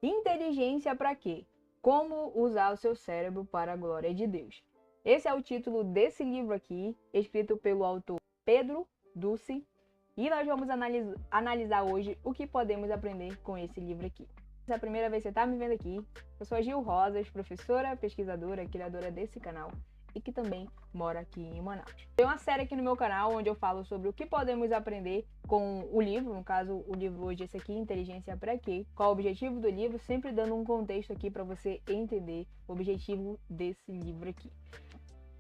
Inteligência para quê? Como usar o seu cérebro para a glória de Deus. Esse é o título desse livro aqui, escrito pelo autor Pedro Dulce, e nós vamos analisar hoje o que podemos aprender com esse livro aqui. Se é a primeira vez que você está me vendo aqui, eu sou a Gil Rosas, professora, pesquisadora, criadora desse canal e que também mora aqui em Manaus. Tem uma série aqui no meu canal onde eu falo sobre o que podemos aprender com o livro, no caso o livro hoje esse aqui, Inteligência para quê? Qual o objetivo do livro, sempre dando um contexto aqui para você entender o objetivo desse livro aqui.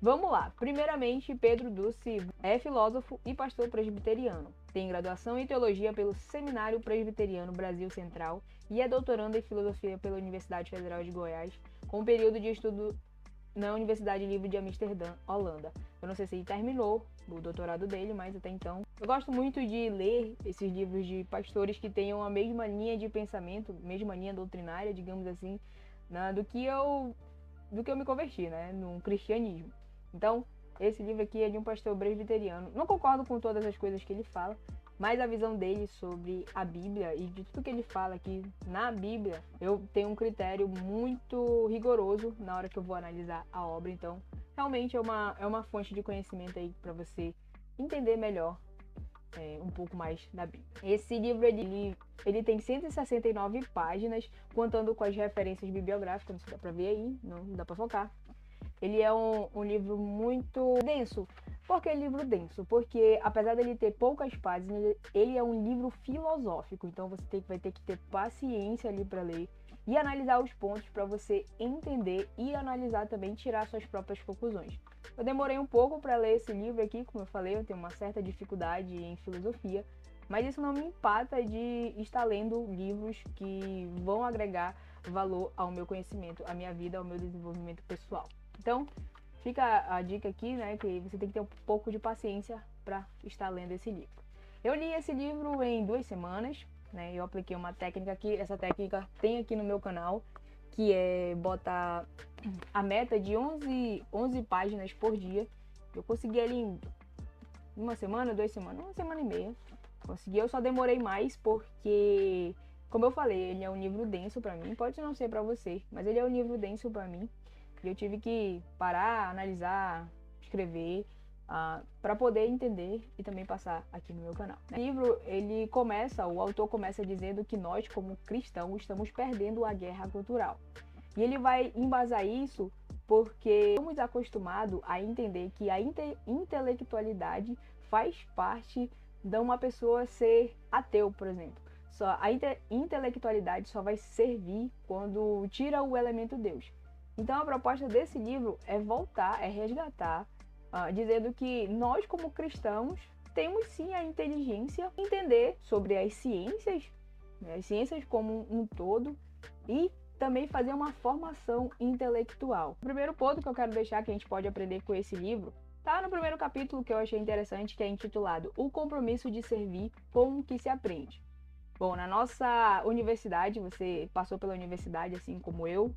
Vamos lá. Primeiramente, Pedro Dulce é filósofo e pastor presbiteriano. Tem graduação em teologia pelo Seminário Presbiteriano Brasil Central e é doutorando em filosofia pela Universidade Federal de Goiás, com um período de estudo na Universidade Livre de Amsterdã, Holanda. Eu não sei se ele terminou o doutorado dele, mas até então. Eu gosto muito de ler esses livros de pastores que tenham a mesma linha de pensamento, mesma linha doutrinária, digamos assim, do que eu me converti, né, no cristianismo. Então, esse livro aqui é de um pastor presbiteriano. Não concordo com todas as coisas que ele fala, mas a visão dele sobre a Bíblia e de tudo que ele fala aqui na Bíblia, eu tenho um critério muito rigoroso na hora que eu vou analisar a obra. Então, realmente é uma fonte de conhecimento aí para você entender melhor um pouco mais da Bíblia. Esse livro ele tem 169 páginas, contando com as referências bibliográficas, não sei se dá para ver aí, não dá para focar. Ele é um livro muito denso. Por que livro denso? Porque apesar dele ter poucas páginas, ele é um livro filosófico. Então você vai ter que ter paciência ali para ler e analisar os pontos para você entender e analisar também, tirar suas próprias conclusões. Eu demorei um pouco para ler esse livro aqui, como eu falei, eu tenho uma certa dificuldade em filosofia, mas isso não me empata de estar lendo livros que vão agregar valor ao meu conhecimento, à minha vida, ao meu desenvolvimento pessoal. Então, fica a dica aqui, né, que você tem que ter um pouco de paciência para estar lendo esse livro. Eu li esse livro em 2 semanas, né, eu apliquei uma técnica aqui, essa técnica tem aqui no meu canal, que é botar a meta de 11 páginas por dia. Eu consegui ali em 1 semana, 2 semanas, 1 semana e meia. Consegui, eu só demorei mais porque, como eu falei, ele é um livro denso para mim, pode não ser para você, mas ele é um livro denso para mim. E eu tive que parar, analisar, escrever, para poder entender e também passar aqui no meu canal. O livro, o autor começa dizendo que nós, como cristãos, estamos perdendo a guerra cultural. E ele vai embasar isso porque estamos acostumados a entender que a intelectualidade faz parte de uma pessoa ser ateu, por exemplo. A intelectualidade só vai servir quando tira o elemento Deus. Então a proposta desse livro é resgatar, dizendo que nós como cristãos temos sim a inteligência, entender sobre as ciências, né, as ciências como um todo, e também fazer uma formação intelectual. O primeiro ponto que eu quero deixar que a gente pode aprender com esse livro está no primeiro capítulo, que eu achei interessante, que é intitulado O Compromisso de Servir com o que se aprende. Bom, na nossa universidade, você passou pela universidade assim como eu,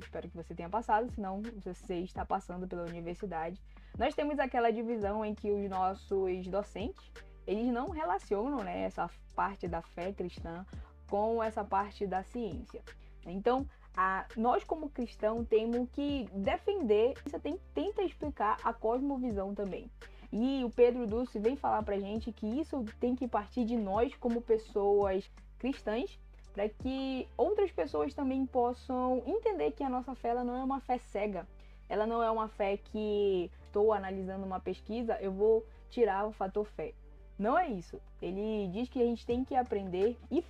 espero que você tenha passado, senão você está passando pela universidade. Nós temos aquela divisão em que os nossos docentes, eles não relacionam, né, essa parte da fé cristã com essa parte da ciência. Então, nós como cristãos temos que defender, você tenta explicar a cosmovisão também. E o Pedro Dulce vem falar pra gente que isso tem que partir de nós como pessoas cristãs, para que outras pessoas também possam entender que a nossa fé ela não é uma fé cega. Ela não é uma fé que estou analisando uma pesquisa, eu vou tirar o fator fé. Não é isso. Ele diz que a gente tem que aprender e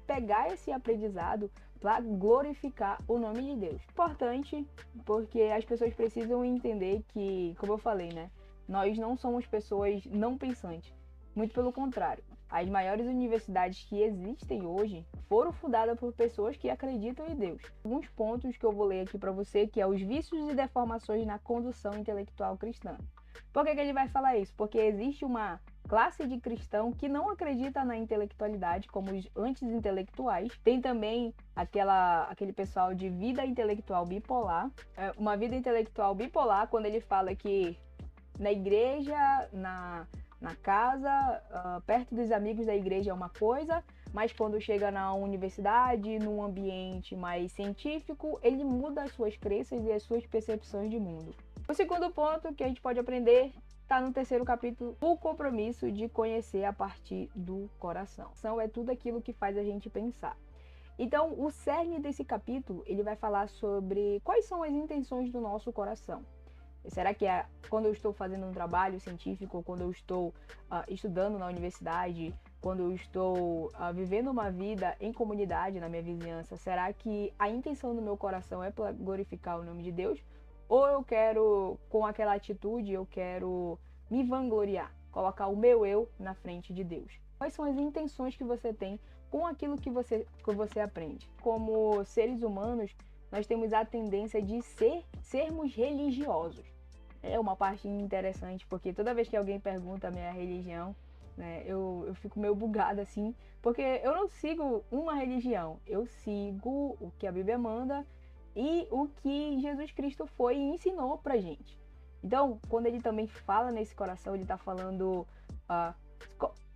pegar esse aprendizado para glorificar o nome de Deus. Importante, porque as pessoas precisam entender que, como eu falei, né? Nós não somos pessoas não pensantes. Muito pelo contrário. As maiores universidades que existem hoje foram fundadas por pessoas que acreditam em Deus. Alguns pontos que eu vou ler aqui para você, que é os vícios e deformações na condução intelectual cristã. Por que ele vai falar isso? Porque existe uma classe de cristão que não acredita na intelectualidade, como os anti-intelectuais. Tem também aquele pessoal de vida intelectual bipolar. Uma vida intelectual bipolar, quando ele fala que na igreja, na casa, perto dos amigos da igreja é uma coisa, mas quando chega na universidade, num ambiente mais científico, ele muda as suas crenças e as suas percepções de mundo. O segundo ponto que a gente pode aprender está no terceiro capítulo, o compromisso de conhecer a partir do coração. É tudo aquilo que faz a gente pensar. Então, o cerne desse capítulo, ele vai falar sobre quais são as intenções do nosso coração. Será que quando eu estou fazendo um trabalho científico, quando eu estou estudando na universidade, quando eu estou vivendo uma vida em comunidade, na minha vizinhança, será que a intenção do meu coração é para glorificar o nome de Deus? Ou eu quero, com aquela atitude, eu quero me vangloriar, colocar o meu eu na frente de Deus? Quais são as intenções que você tem com aquilo que você aprende? Como seres humanos, nós temos a tendência de sermos religiosos. É uma parte interessante, porque toda vez que alguém pergunta a minha religião, né, eu fico meio bugada assim, porque eu não sigo uma religião, eu sigo o que a Bíblia manda e o que Jesus Cristo foi e ensinou pra gente. Então, quando ele também fala nesse coração, ele tá falando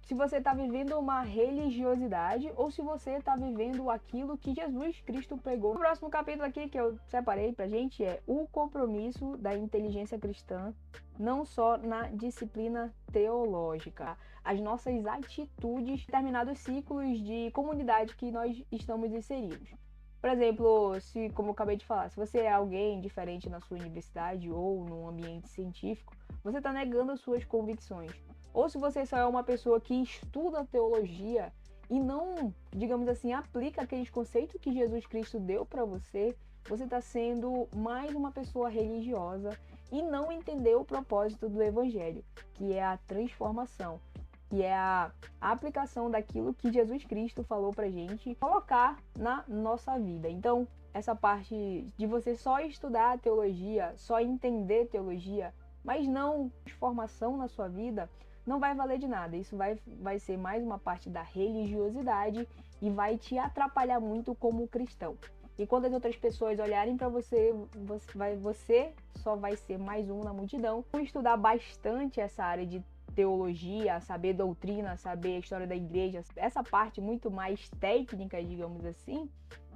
se você está vivendo uma religiosidade ou se você está vivendo aquilo que Jesus Cristo pregou. O próximo capítulo aqui que eu separei pra gente é o compromisso da inteligência cristã, não só na disciplina teológica, as nossas atitudes em determinados ciclos de comunidade que nós estamos inseridos. Por exemplo, como eu acabei de falar, se você é alguém diferente na sua universidade ou num ambiente científico, você está negando as suas convicções. Ou se você só é uma pessoa que estuda teologia e não, digamos assim, aplica aqueles conceitos que Jesus Cristo deu para você está sendo mais uma pessoa religiosa e não entendeu o propósito do Evangelho, que é a transformação, que é a aplicação daquilo que Jesus Cristo falou pra gente colocar na nossa vida. Então, essa parte de você só estudar teologia, só entender teologia, mas não transformação na sua vida, não vai valer de nada. Isso vai ser mais uma parte da religiosidade e vai te atrapalhar muito como cristão. E quando as outras pessoas olharem para você só vai ser mais um na multidão. Vou estudar bastante essa área de teologia, saber doutrina, saber a história da igreja, essa parte muito mais técnica, digamos assim,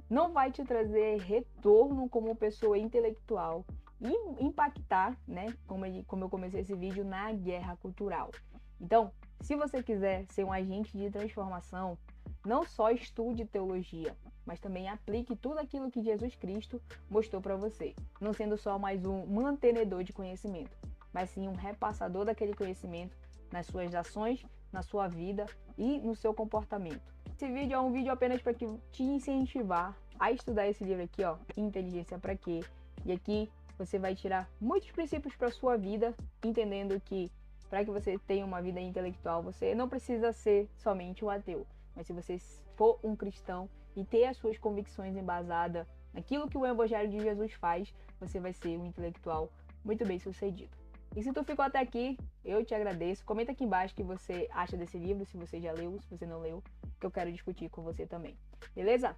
não vai te trazer retorno como pessoa intelectual e impactar, né, como eu comecei esse vídeo, na guerra cultural. Então, se você quiser ser um agente de transformação, não só estude teologia, mas também aplique tudo aquilo que Jesus Cristo mostrou para você, não sendo só mais um mantenedor de conhecimento, mas sim um repassador daquele conhecimento nas suas ações, na sua vida e no seu comportamento. Esse vídeo é um vídeo apenas para te incentivar a estudar esse livro aqui, ó, Inteligência para Quê? E aqui você vai tirar muitos princípios para sua vida, entendendo que para que você tenha uma vida intelectual, você não precisa ser somente um ateu, mas se você for um cristão e ter as suas convicções embasadas naquilo que o Evangelho de Jesus faz, você vai ser um intelectual muito bem sucedido. E se tu ficou até aqui, eu te agradeço. Comenta aqui embaixo o que você acha desse livro, se você já leu, se você não leu, que eu quero discutir com você também. Beleza?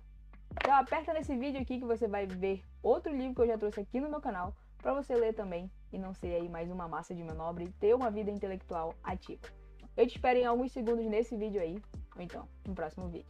Então aperta nesse vídeo aqui que você vai ver outro livro que eu já trouxe aqui no meu canal, para você ler também e não ser aí mais uma massa de manobra e ter uma vida intelectual ativa. Eu te espero em alguns segundos nesse vídeo aí, ou então no próximo vídeo.